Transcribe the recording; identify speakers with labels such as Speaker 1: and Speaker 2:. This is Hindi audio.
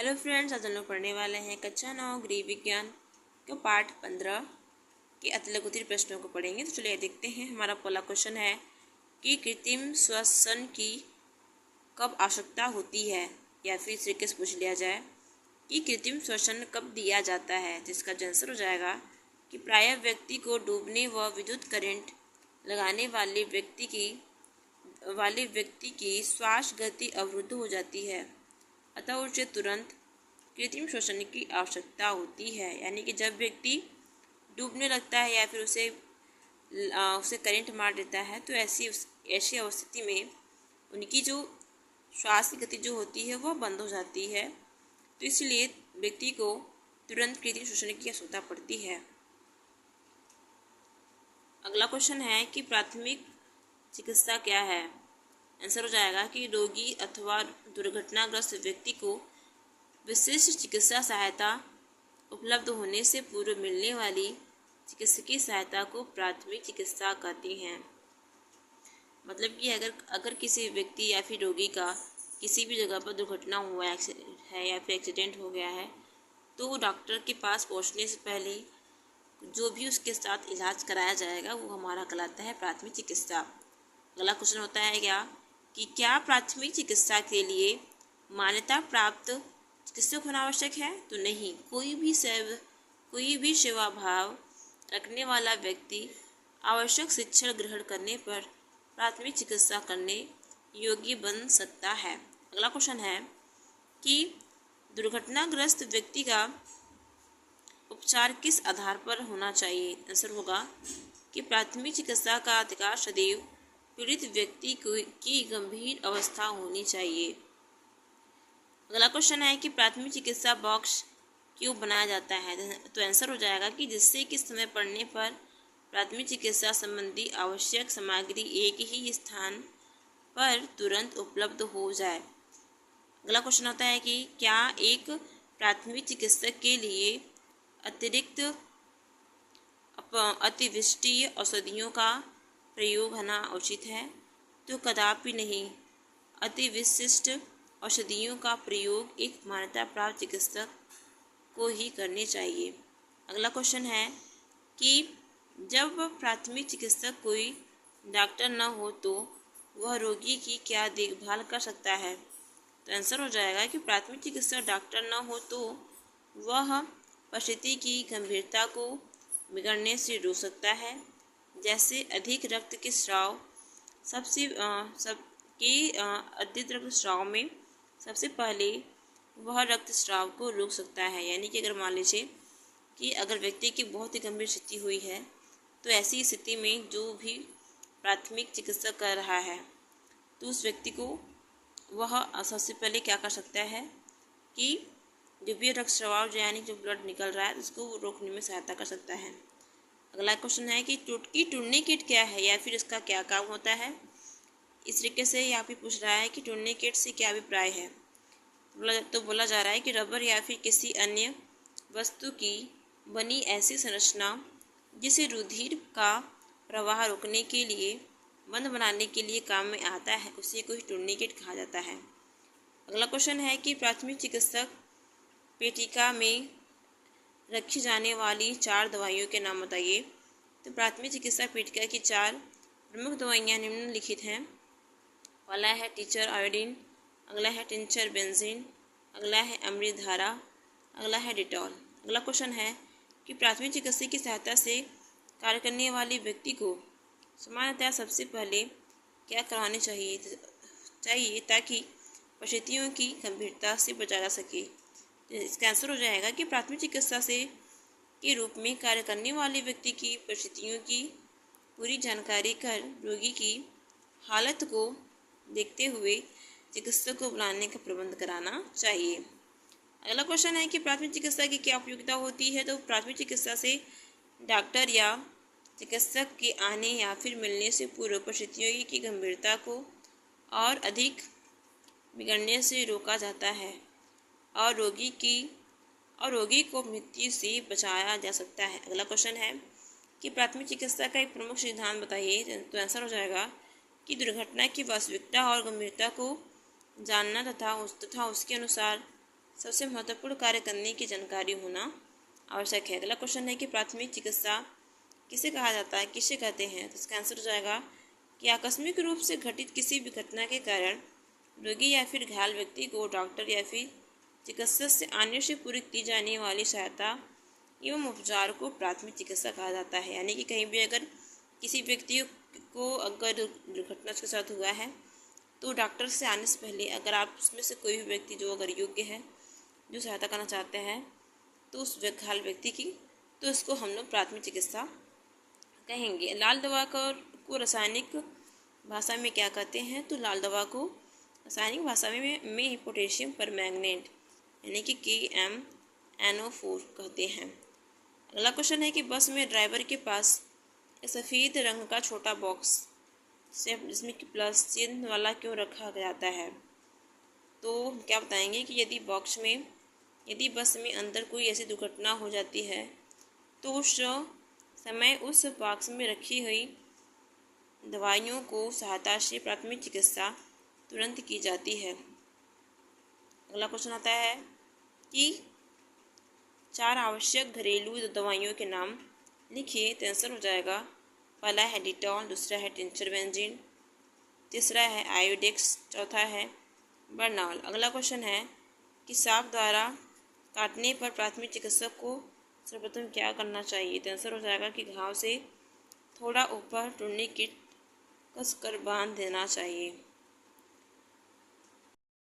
Speaker 1: हेलो फ्रेंड्स, आज हम लोग पढ़ने वाले हैं कक्षा 9 गृह विज्ञान के पाठ 15 के अतिलघुतिर प्रश्नों को पढ़ेंगे। तो चलिए देखते हैं। हमारा पहला क्वेश्चन है कि कृत्रिम श्वसन की कब आवश्यकता होती है, या फिर इस तरीके से पूछ लिया जाए कि कृत्रिम श्वसन कब दिया जाता है। जिसका आंसर हो जाएगा कि प्रायः व्यक्ति को डूबने व विद्युत करंट लगाने वाले व्यक्ति की श्वास गति अवरुद्ध हो जाती है, अतः उसे तुरंत कृत्रिम श्वसन की आवश्यकता होती है। यानी कि जब व्यक्ति डूबने लगता है या फिर उसे करंट मार देता है, तो ऐसी अवस्थिति में उनकी जो श्वास की गति जो होती है वह बंद हो जाती है। तो इसलिए व्यक्ति को तुरंत कृत्रिम श्वसन की आवश्यकता पड़ती है। अगला क्वेश्चन है कि प्राथमिक चिकित्सा क्या है। आंसर हो जाएगा कि रोगी अथवा दुर्घटनाग्रस्त व्यक्ति को विशिष्ट चिकित्सा सहायता उपलब्ध होने से पूर्व मिलने वाली चिकित्सकीय सहायता को प्राथमिक चिकित्सा कहते हैं। मतलब कि अगर किसी व्यक्ति या फिर रोगी का किसी भी जगह पर दुर्घटना हुआ है या फिर एक्सीडेंट हो गया है, तो वो डॉक्टर के पास पहुंचने से पहले जो भी उसके साथ इलाज कराया जाएगा वो हमारा कहलाता है प्राथमिक चिकित्सा। अगला क्वेश्चन होता है कि क्या प्राथमिक चिकित्सा के लिए मान्यता प्राप्त चिकित्सक होना आवश्यक है। तो नहीं, कोई भी सेवाभाव रखने वाला व्यक्ति आवश्यक शिक्षण ग्रहण करने पर प्राथमिक चिकित्सा करने योग्य बन सकता है। अगला क्वेश्चन है कि दुर्घटनाग्रस्त व्यक्ति का उपचार किस आधार पर होना चाहिए। आंसर होगा कि प्राथमिक चिकित्सा का अधिकार सदैव पीड़ित व्यक्ति की गंभीर अवस्था होनी चाहिए। अगला क्वेश्चन है कि प्राथमिक चिकित्सा बॉक्स क्यों बनाया जाता है। तो आंसर हो जाएगा कि जिससे कि समय पड़ने पर प्राथमिक चिकित्सा संबंधी आवश्यक सामग्री एक ही स्थान पर तुरंत उपलब्ध हो जाए। अगला क्वेश्चन होता है कि क्या एक प्राथमिक चिकित्सक के लिए अतिरिक्त अतिविशिष्ट औषधियों का प्रयोग होना उचित है। तो कदापि नहीं, अतिविशिष्ट औषधियों का प्रयोग एक मान्यता प्राप्त चिकित्सक को ही करने चाहिए। अगला क्वेश्चन है कि जब प्राथमिक चिकित्सक कोई डॉक्टर न हो तो वह रोगी की क्या देखभाल कर सकता है। तो आंसर हो जाएगा कि प्राथमिक चिकित्सक डॉक्टर न हो तो वह परिस्थिति की गंभीरता को बिगड़ने से रोक सकता है। जैसे अधिक रक्त के स्राव अधिक रक्त स्राव में सबसे पहले वह रक्त स्राव को रोक सकता है। यानी कि अगर मान लीजिए कि अगर व्यक्ति की बहुत ही गंभीर स्थिति हुई है, तो ऐसी स्थिति में जो भी प्राथमिक चिकित्सा कर रहा है, तो उस व्यक्ति को वह सबसे पहले क्या कर सकता है कि जो भी रक्त स्राव यानी जो ब्लड निकल रहा है उसको वो रोकने में सहायता कर सकता है। अगला क्वेश्चन है कि टूर्निकेट क्या है, या फिर इसका क्या काम होता है। इस तरीके से यहाँ पे पूछ रहा है कि टूर्निकेट से क्या अभिप्राय है। तो बोला जा रहा है कि रबर या फिर किसी अन्य वस्तु की बनी ऐसी संरचना जिसे रुधिर का प्रवाह रोकने के लिए बंद बनाने के लिए काम में आता है, उसी को टूर्निकेट कहा जाता है। अगला क्वेश्चन है कि प्राथमिक चिकित्सक पेटिका में रखी जाने वाली 4 दवाइयों के नाम बताइए। तो प्राथमिक चिकित्सा पेटिका की 4 प्रमुख दवाइयाँ निम्नलिखित हैं। पहला है टीचर आयोडीन, अगला है टिंचर बेंजीन, अगला है अमृतधारा, अगला है डिटॉल। अगला क्वेश्चन है कि प्राथमिक चिकित्सा की सहायता से कार्य करने वाले व्यक्ति को सामान्यतः सबसे पहले क्या कराने चाहिए ताकि परिस्थितियों की गंभीरता से बचा जा सके। इसका आंसर हो जाएगा कि प्राथमिक चिकित्सा के रूप में कार्य करने वाले व्यक्ति की परिस्थितियों की पूरी जानकारी कर रोगी की हालत को देखते हुए चिकित्सक को बुलाने का प्रबंध कराना चाहिए। अगला क्वेश्चन है कि प्राथमिक चिकित्सा की क्या उपयोगिता होती है। तो प्राथमिक चिकित्सा से डॉक्टर या चिकित्सक के आने या फिर मिलने से पूर्व परिस्थितियों की गंभीरता को और अधिक बिगड़ने से रोका जाता है और रोगी को मृत्यु से बचाया जा सकता है। अगला क्वेश्चन है कि प्राथमिक चिकित्सा का एक प्रमुख सिद्धांत बताइए। तो आंसर हो जाएगा कि दुर्घटना की वास्तविकता और गंभीरता को जानना तथा उसके अनुसार सबसे महत्वपूर्ण कार्य करने की जानकारी होना आवश्यक है। अगला क्वेश्चन है कि प्राथमिक चिकित्सा किसे कहा जाता है, किसे कहते हैं। तो इसका आंसर हो जाएगा कि आकस्मिक रूप से घटित किसी भी घटना के कारण रोगी या फिर घायल व्यक्ति को डॉक्टर या फिर चिकित्सक से आने से पूरी की जाने वाली सहायता एवं उपचार को प्राथमिक चिकित्सा कहा जाता है। यानी कि कहीं भी अगर किसी व्यक्ति को अगर दुर्घटना उसके साथ हुआ है तो डॉक्टर से आने से पहले अगर आप उसमें से कोई भी व्यक्ति जो अगर योग्य है, जो सहायता करना चाहते हैं तो उस घायल व्यक्ति की, तो उसको हम लोग प्राथमिक चिकित्सा कहेंगे। लाल दवा को रासायनिक भाषा में क्या कहते हैं। तो लाल दवा को रासायनिक भाषा में पोटेशियम परमैंगनेट यानी कि KMnO4 कहते हैं। अगला क्वेश्चन है कि बस में ड्राइवर के पास सफ़ेद रंग का छोटा बॉक्स से जिसमें कि प्लस चिन्ह वाला क्यों रखा जाता है। तो क्या बताएंगे कि यदि बस में अंदर कोई ऐसी दुर्घटना हो जाती है तो उस समय उस बॉक्स में रखी हुई दवाइयों को सहायता से प्राथमिक चिकित्सा तुरंत की जाती है। अगला क्वेश्चन आता है कि 4 आवश्यक घरेलू दवाइयों के नाम लिखिए। तो आंसर हो जाएगा, पहला है डिटॉल, दूसरा है टेंचरबेंजीन, तीसरा है आयोडेक्स, चौथा है बर्नॉल। अगला क्वेश्चन है कि सांप द्वारा काटने पर प्राथमिक चिकित्सक को सर्वप्रथम क्या करना चाहिए। तो आंसर हो जाएगा कि घाव से थोड़ा ऊपर टूर्निकेट कसकर बांध देना चाहिए।